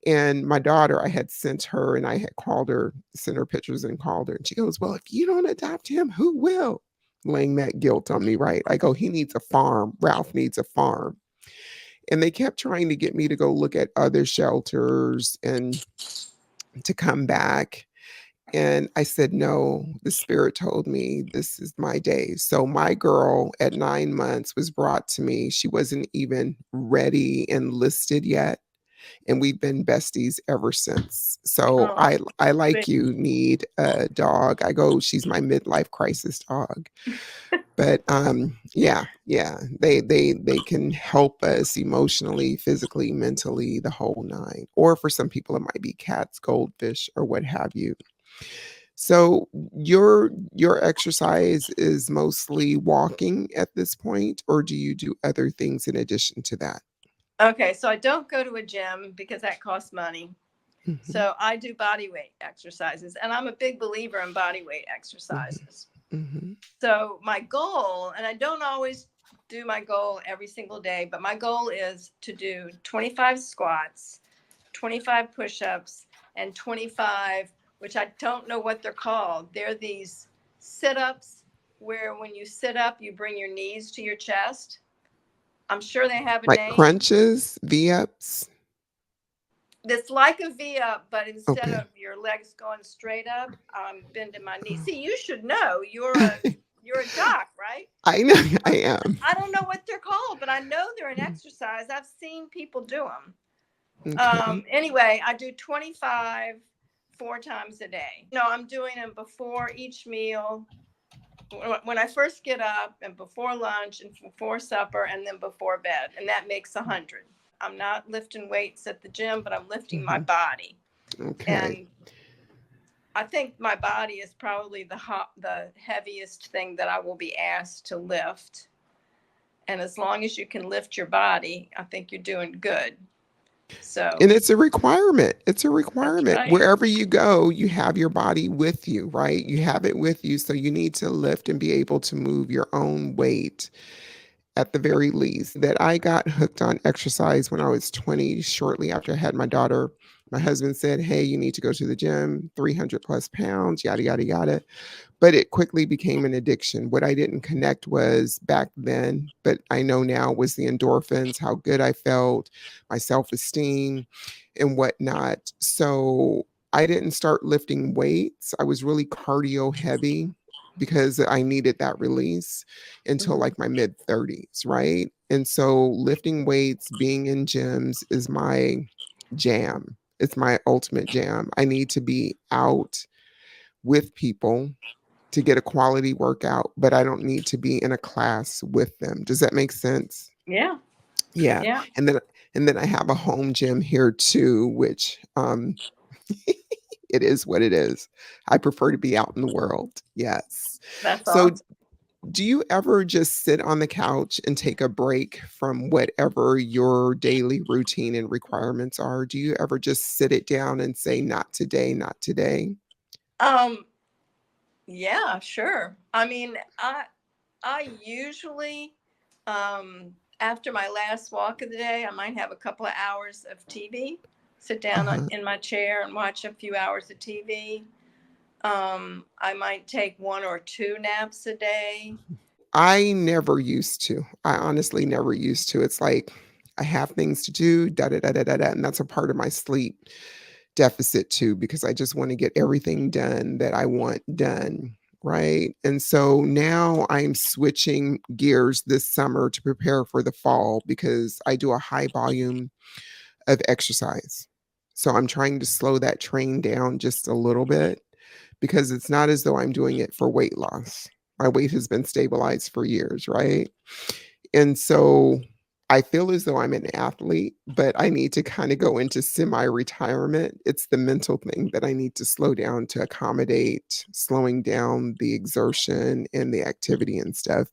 [SPEAKER 1] And my daughter, I had sent her and I had called her, sent her pictures and called her. And she goes, well, if you don't adopt him, who will? Laying that guilt on me, right? I go, he needs a farm. Ralph needs a farm. And they kept trying to get me to go look at other shelters and to come back. And I said, no, the spirit told me this is my day. So my girl at 9 months was brought to me. She wasn't even ready and listed yet, and we've been besties ever since. So
[SPEAKER 2] Oh,
[SPEAKER 1] I like
[SPEAKER 2] sweet.
[SPEAKER 1] you need a dog. I go, she's my midlife crisis dog. But yeah, they can help us emotionally, physically, mentally, the whole nine. Or for some people, it might be cats, goldfish, or what have you. So your exercise is mostly walking at this point, or do you do other things in addition to that?
[SPEAKER 2] Okay, so I don't go to a gym because that costs money.
[SPEAKER 1] Mhm,
[SPEAKER 2] So I do body weight exercises, and I'm a big believer in body weight
[SPEAKER 1] mhm,
[SPEAKER 2] exercises.
[SPEAKER 1] mhm.
[SPEAKER 2] So my goal, and I don't always do my goal every single day, but my goal is to do 25 squats, 25 push-ups, and 25, which I don't know what they're called. They're these sit-ups where when you sit up, you bring your knees to your chest. I'm sure they have a
[SPEAKER 1] Like
[SPEAKER 2] name.
[SPEAKER 1] crunches, V-ups?
[SPEAKER 2] That's like a V up, but instead
[SPEAKER 1] Okay.
[SPEAKER 2] of your legs going straight up, I'm bending my knees.
[SPEAKER 1] Oh.
[SPEAKER 2] See, you should know. You're a doc, right?
[SPEAKER 1] I know I
[SPEAKER 2] Um,
[SPEAKER 1] am.
[SPEAKER 2] I don't know what they're called, but I know they're an
[SPEAKER 1] Mm,
[SPEAKER 2] exercise. I've seen people do them.
[SPEAKER 1] okay.
[SPEAKER 2] Anyway, I do 25 4 times a day. No, I'm doing them before each meal, when I first get up, and before lunch, and before supper, and then before bed, and that makes 100. I'm not lifting weights at the gym, but I'm lifting my
[SPEAKER 1] Mhm.
[SPEAKER 2] body,
[SPEAKER 1] Okay.
[SPEAKER 2] and I think my body is probably the heaviest thing that I will be asked to lift. And as long as you can lift your body, I think you're doing good.
[SPEAKER 1] And
[SPEAKER 2] So
[SPEAKER 1] it's a requirement. It's a
[SPEAKER 2] that's
[SPEAKER 1] requirement.
[SPEAKER 2] right.
[SPEAKER 1] Wherever you go, you have your body with you, right? You have it with you. So you need to lift and be able to move your own weight at the very least. That I got hooked on exercise when I was 20, shortly after I had my daughter. My husband said, hey, you need to go to the gym, 300 plus pounds, yada, yada, yada. But it quickly became an addiction. What I didn't connect was back then, but I know now, was the endorphins, how good I felt, my self esteem, and whatnot. So I didn't start lifting weights. I was really cardio heavy because I needed that release until
[SPEAKER 2] Mm-hmm.
[SPEAKER 1] like my mid 30s, right? And so lifting weights, being in gyms is my jam. It's my ultimate jam. I need to be out with people to get a quality workout, but I don't need to be in a class with them. Does that make sense?
[SPEAKER 2] Yeah.
[SPEAKER 1] Yeah.
[SPEAKER 2] Yeah.
[SPEAKER 1] And then I have a home gym here too, which it is what it is. I prefer to be out in the world. Yes.
[SPEAKER 2] That's
[SPEAKER 1] So
[SPEAKER 2] awesome.
[SPEAKER 1] do you ever just sit on the couch and take a break from whatever your daily routine and requirements are? Do you ever just sit it down and say, not today, not today?
[SPEAKER 2] Um, yeah, sure. I mean, I usually After my last walk of the day, I might have a couple of hours of TV, sit down
[SPEAKER 1] Uh-huh.
[SPEAKER 2] in my chair and watch a few hours of TV. I might take 1 or 2 naps a day.
[SPEAKER 1] I never used to. I honestly never used to. It's like I have things to do, da da da da da da, and that's a part of my sleep deficit too, because I just want to get everything done that I want done. Right. And so now I'm switching gears this summer to prepare for the fall because I do a high volume of exercise. So I'm trying to slow that train down just a little bit because it's not as though I'm doing it for weight loss. My weight has been stabilized for years, right? And so I feel as though I'm an athlete, but I need to kind of go into semi retirement. It's the mental thing that I need to slow down to accommodate slowing down the exertion and the activity and stuff.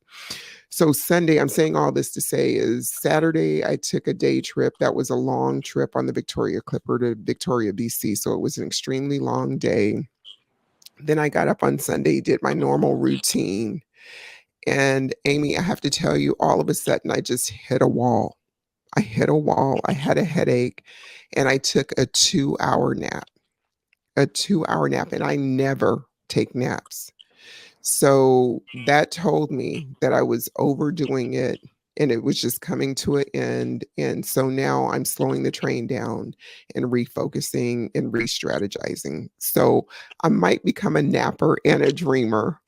[SPEAKER 1] So Sunday, I'm saying all this to say is Saturday, I took a day trip. That was a long trip on the Victoria Clipper to Victoria, BC. So it was an extremely long day. Then I got up on Sunday, did my normal routine. And Amy, I have to tell you, all of a sudden, I just hit a wall. I hit a wall. I had a headache and I took a 2 hour nap, a 2 hour nap. And I never take naps. So that told me that I was overdoing it and it was just coming to an end. And so now I'm slowing the train down and refocusing and re strategizing. So I might become a napper and a dreamer.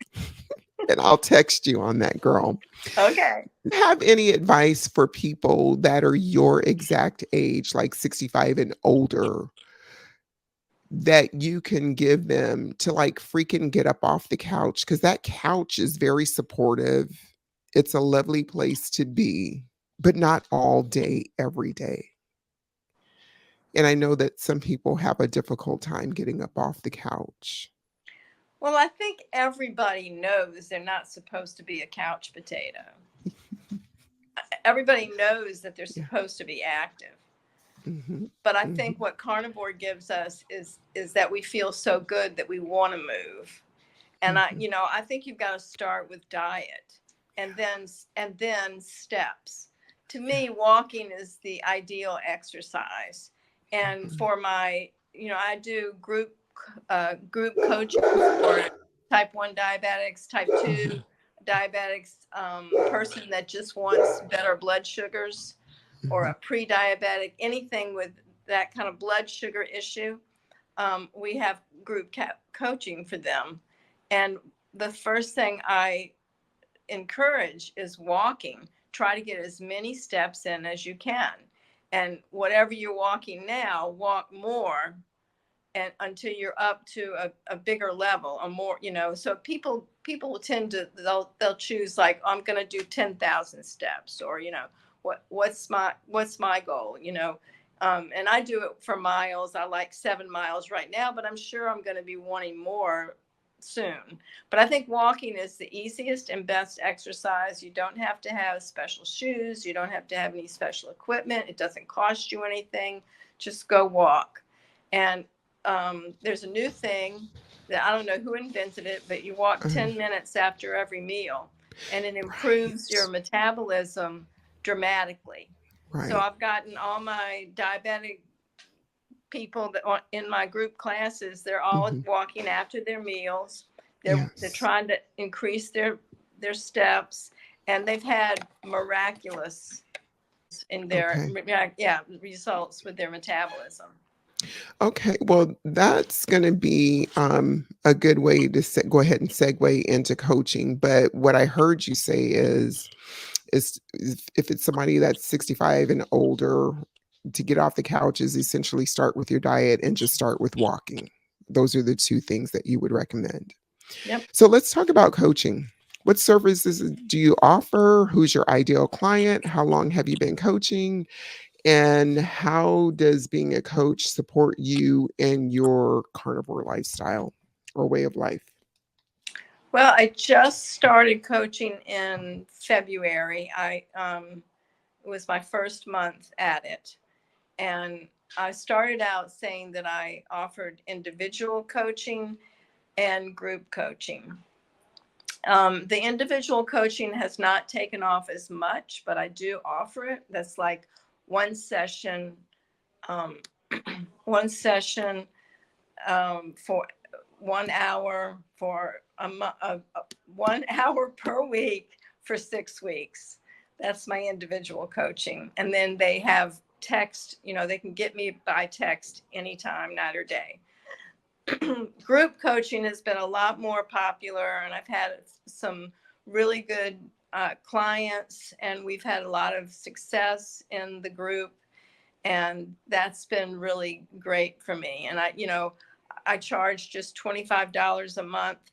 [SPEAKER 1] And I'll text you on that, girl.
[SPEAKER 2] Okay.
[SPEAKER 1] Have any advice for people that are your exact age, like 65 and older, that you can give them to like freaking get up off the couch? Because that couch is very supportive. It's a lovely place to be, but not all day, every day. And I know that some people have a difficult time getting up off the couch.
[SPEAKER 2] Well, I think everybody knows they're not supposed to be a couch potato. Everybody knows that they're
[SPEAKER 1] Yeah.
[SPEAKER 2] supposed to be active.
[SPEAKER 1] Hmm.
[SPEAKER 2] But I think
[SPEAKER 1] Hmm.
[SPEAKER 2] what carnivore gives us is that we feel so good that we want to move. And
[SPEAKER 1] Hmm.
[SPEAKER 2] I think you've got to start with diet and then steps. To
[SPEAKER 1] Yeah.
[SPEAKER 2] me, walking is the ideal exercise. And
[SPEAKER 1] Mhm.
[SPEAKER 2] for my, I do group coaching for type 1 diabetics, type 2
[SPEAKER 1] Mhm.
[SPEAKER 2] diabetics, person that just wants better blood sugars, or
[SPEAKER 1] Mhm.
[SPEAKER 2] a pre-diabetic, anything with that kind of blood sugar issue. We have group coaching for them. And the first thing I encourage is walking. Try to get as many steps in as you can. And whatever you're walking now, walk more, and until you're up to a bigger level, a more, so people tend to, they'll choose, like, I'm going to do 10,000 steps, or what's my goal, and I do it for miles. I like 7 miles right now, but I'm sure I'm going to be wanting more soon. But I think walking is the easiest and best exercise. You don't have to have special shoes, you don't have to have any special equipment, it doesn't cost you anything. Just go walk. And there's a new thing that I don't know who invented it, but you walk
[SPEAKER 1] Uh,
[SPEAKER 2] 10 minutes after every meal, and it improves your
[SPEAKER 1] right.
[SPEAKER 2] metabolism dramatically. So
[SPEAKER 1] Right.
[SPEAKER 2] I've gotten all my diabetic people that are in my group classes, they're all
[SPEAKER 1] Hmm.
[SPEAKER 2] walking after their meals. They're
[SPEAKER 1] Yes.
[SPEAKER 2] trying to increase their steps, and they've had miraculous in their,
[SPEAKER 1] Okay.
[SPEAKER 2] yeah, results with their metabolism.
[SPEAKER 1] Okay, well, that's going to be a good way to go ahead and segue into coaching. But what I heard you say is if it's somebody that's 65 and older, to get off the couch is essentially start with your diet and just start with walking. Those are the two things that you would recommend.
[SPEAKER 2] Yep.
[SPEAKER 1] So let's talk about coaching. What services do you offer? Who's your ideal client? How long have you been coaching? And how does being a coach support you in your carnivore lifestyle or way of life?
[SPEAKER 2] Well, I just started coaching in February. It was my first month at it, and I started out saying that I offered individual coaching and group coaching. The individual coaching has not taken off as much, but I do offer it. That's like one session, um, one session for 1 hour for 1 hour per week for 6 weeks. That's my individual coaching. And then they have text, they can get me by text anytime, night or day. Group coaching has been a lot more popular, and I've had some really good clients, and we've had a lot of success in the group, and that's been really great for me. And I charge just $25 a month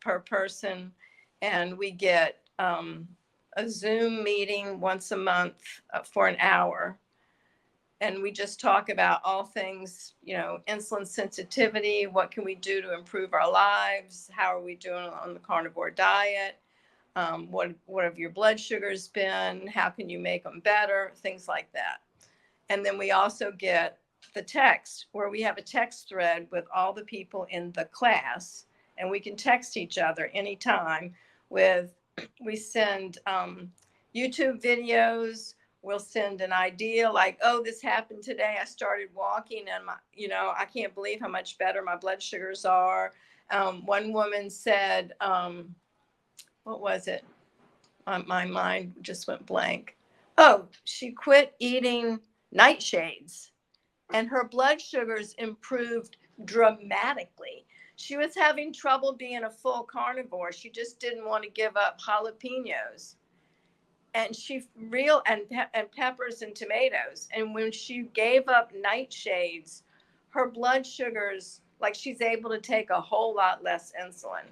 [SPEAKER 2] per person, and we get a Zoom meeting once a month for an hour. And we just talk about all things, insulin sensitivity. What can we do to improve our lives? How are we doing on the carnivore diet? What have your blood sugars been? How can you make them better? Things like that. And then we also get the text, where we have a text thread with all the people in the class, and we can text each other anytime. We send YouTube videos. We'll send an idea like, oh, this happened today. I started walking, and I can't believe how much better my blood sugars are. One woman said, what was it? My mind just went blank. Oh, she quit eating nightshades, and her blood sugars improved dramatically. She was having trouble being a full carnivore. She just didn't want to give up jalapenos, and and peppers and tomatoes. And when she gave up nightshades, her blood sugars, like, she's able to take a whole lot less insulin.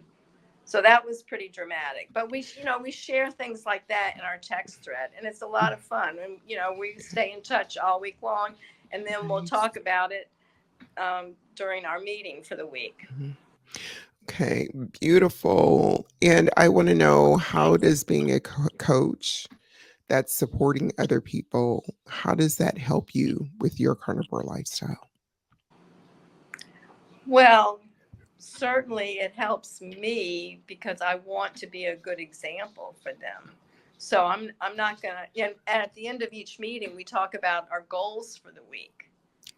[SPEAKER 2] So that was pretty dramatic. But we share things like that in our text thread, and it's a lot of fun. And we stay in touch all week long, and then we'll talk about it during our meeting for the week.
[SPEAKER 1] Okay, beautiful. And I want to know, how does being a coach that's supporting other people, how does that help you with your carnivore lifestyle?
[SPEAKER 2] Well, certainly it helps me because I want to be a good example for them. So I'm not going to, and at the end of each meeting, we talk about our goals for the week.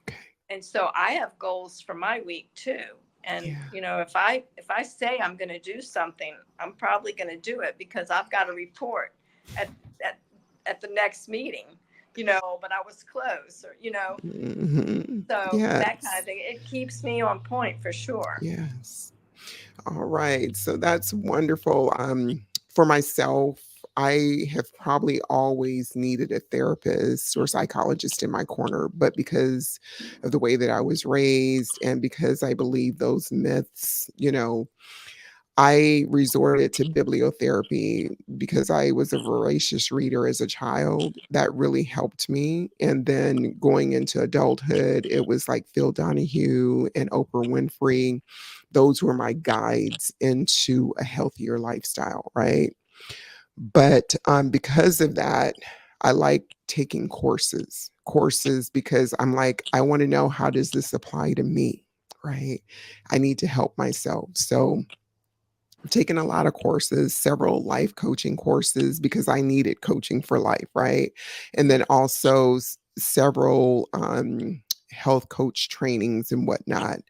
[SPEAKER 1] Okay.
[SPEAKER 2] And so I have goals for my week too. And, if I say I'm going to do something, I'm probably going to do it, because I've got a report at the next meeting, but I was close, or,
[SPEAKER 1] Mm-hmm.
[SPEAKER 2] so
[SPEAKER 1] Yes.
[SPEAKER 2] that kind of thing. It keeps me on point for sure.
[SPEAKER 1] Yes. All right. So that's wonderful. For myself, I have probably always needed a therapist or psychologist in my corner, but because of the way that I was raised and because I believe those myths, I resorted to bibliotherapy because I was a voracious reader as a child. That really helped me. And then going into adulthood, it was like Phil Donahue and Oprah Winfrey. Those were my guides into a healthier lifestyle, right? But because of that, I like taking courses because I'm like, I want to know, how does this apply to me, right? I need to help myself. So I've taken a lot of courses, several life coaching courses, because I needed coaching for life, right? And then also several health coach trainings and whatnot.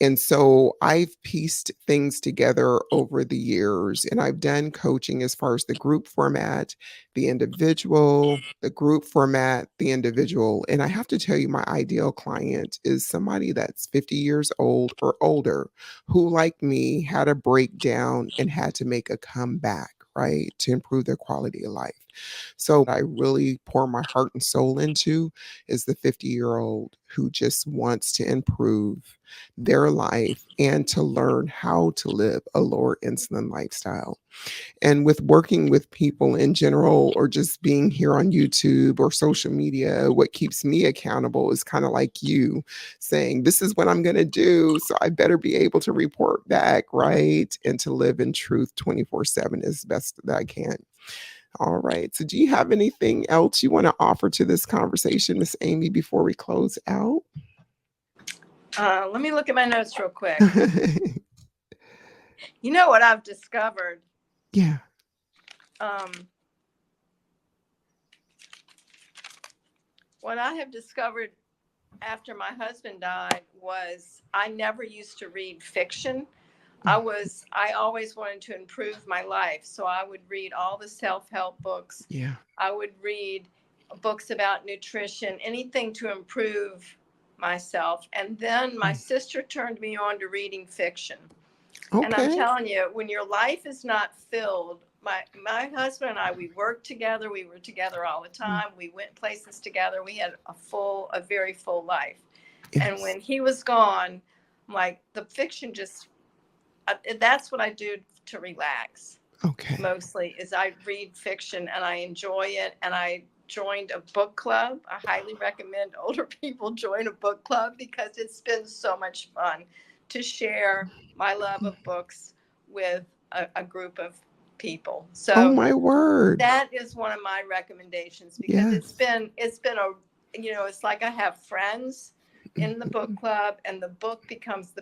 [SPEAKER 1] And so I've pieced things together over the years, and I've done coaching as far as the group format, the individual, the group format, the individual. And I have to tell you, my ideal client is somebody that's 50 years old or older, who, like me, had a breakdown and had to make a comeback, right, to improve their quality of life. So I really pour my heart and soul into is the 50-year-old who just wants to improve their life and to learn how to live a lower insulin lifestyle. And with working with people in general, or just being here on YouTube or social media, what keeps me accountable is kind of like you saying, this is what I'm going to do. So I better be able to report back, right? And to live in truth 24/7 as best that I can. All right. So do you have anything else you want to offer to this conversation, Miss Amy, before we close out?
[SPEAKER 2] Let me look at my notes real quick. You know what I've discovered
[SPEAKER 1] Yeah.
[SPEAKER 2] What I have discovered after my husband died was I never used to read fiction. I always wanted to improve my life. So I would read all the self-help books.
[SPEAKER 1] Yeah.
[SPEAKER 2] I would read books about nutrition, anything to improve myself. And then my sister turned me on to reading fiction. And I'm
[SPEAKER 1] Okay.
[SPEAKER 2] telling you, when your life is not filled, my husband and I, we worked together. We were together all the time. We went places together. We had a very full life.
[SPEAKER 1] Yes.
[SPEAKER 2] And when he was gone, like the fiction just, that's what I do to relax.
[SPEAKER 1] Okay.
[SPEAKER 2] Mostly is I read fiction and I enjoy it. And I joined a book club. I highly recommend older people join a book club because it's been so much fun to share my love of books with a group of people. So
[SPEAKER 1] Oh my word.
[SPEAKER 2] that is one of my recommendations because it's been it's like I have friends in the book club, and the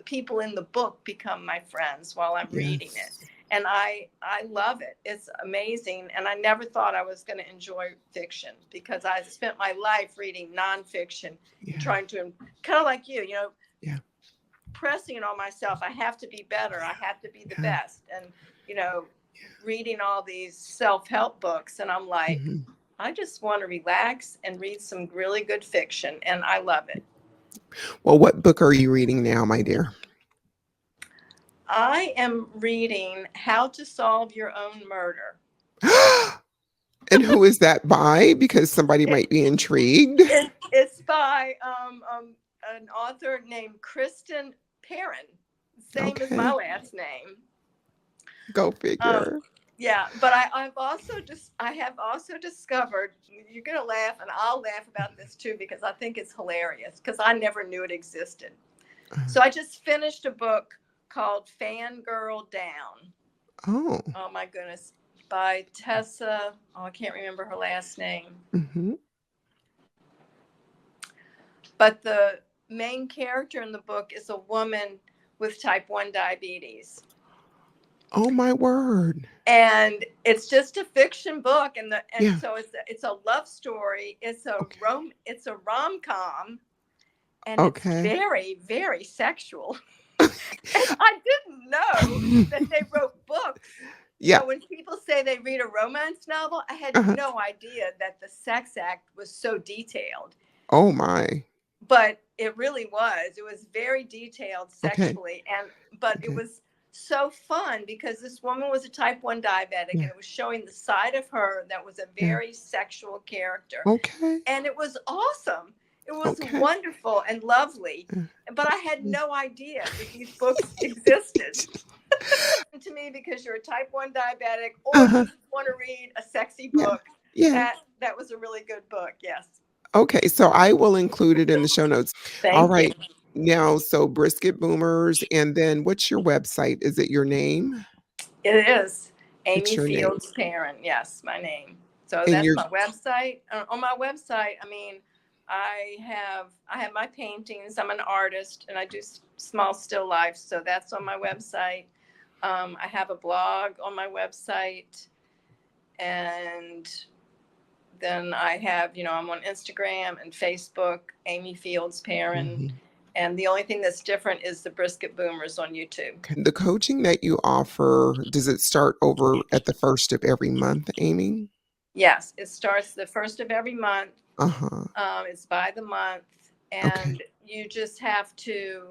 [SPEAKER 2] people in the book become my friends while I'm reading it. And I love it. It's amazing. And I never thought I was going to enjoy fiction because I spent my life reading nonfiction, trying to, kind of like you, pressing it on myself. I have to be better. I have to be the best. And, reading all these self-help books. And I'm like, I just want to relax and read some really good fiction. And I love it.
[SPEAKER 1] Well, what book are you reading now, my dear?
[SPEAKER 2] I am reading How to Solve Your Own Murder.
[SPEAKER 1] And who is that by? Because somebody might be intrigued.
[SPEAKER 2] It's by an author named Perrin, same as my last name.
[SPEAKER 1] Go figure.
[SPEAKER 2] But I have also discovered, you're gonna laugh and I'll laugh about this too because I think it's hilarious because I never knew it existed. So I just finished a book called Fangirl Down. Oh my goodness. By Tessa. Oh, I can't remember her last name. But the main character in the book is a woman with type 1 diabetes.
[SPEAKER 1] Oh my word.
[SPEAKER 2] And it's just a fiction book. So it's a love story. It's a rom-com. And it's very, very sexual. I didn't know that they wrote books. So when people say they read a romance novel, I had no idea that the sex act was so detailed.
[SPEAKER 1] Oh my.
[SPEAKER 2] But it really was. It was very detailed sexually. But it was so fun because this woman was a type 1 diabetic and it was showing the side of her that was a very sexual character. And it was awesome. It was wonderful and lovely. But I had no idea that these books existed. To me, because you're a type 1 diabetic or you want to read a sexy book, that was a really good book. Yes.
[SPEAKER 1] Okay, so I will include it in the show notes. All right.
[SPEAKER 2] Thank you.
[SPEAKER 1] Now, so Brisket Boomers, and then what's your website? Is it your name?
[SPEAKER 2] It is Amy Fields Perrin. Yes, my name. So that's my website. On my website, I mean, I have my paintings. I'm an artist, and I do small still lifes. So that's on my website. I have a blog on my website, and then I have, I'm on Instagram and Facebook, Amy Fields Perrin. And the only thing that's different is the Brisket Boomers on YouTube.
[SPEAKER 1] The coaching that you offer, does it start over at the first of every month, Amy?
[SPEAKER 2] Yes, it starts the first of every month. It's by the month. And you just have to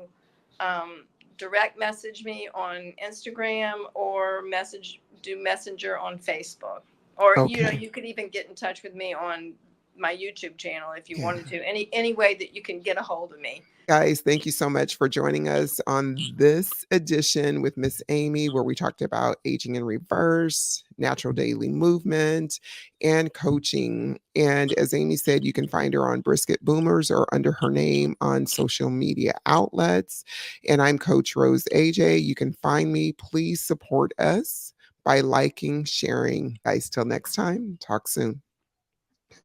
[SPEAKER 2] direct message me on Instagram or do Messenger on Facebook. Or, you could even get in touch with me on my YouTube channel if you wanted to. Any way that you can get a hold of me.
[SPEAKER 1] Guys, thank you so much for joining us on this edition with Miss Amy, where we talked about aging in reverse, natural daily movement, and coaching. And as Amy said, you can find her on Brisket Boomers or under her name on social media outlets. And I'm Coach Rose AJ. You can find me. Please support us by liking, sharing. Guys, till next time, talk soon.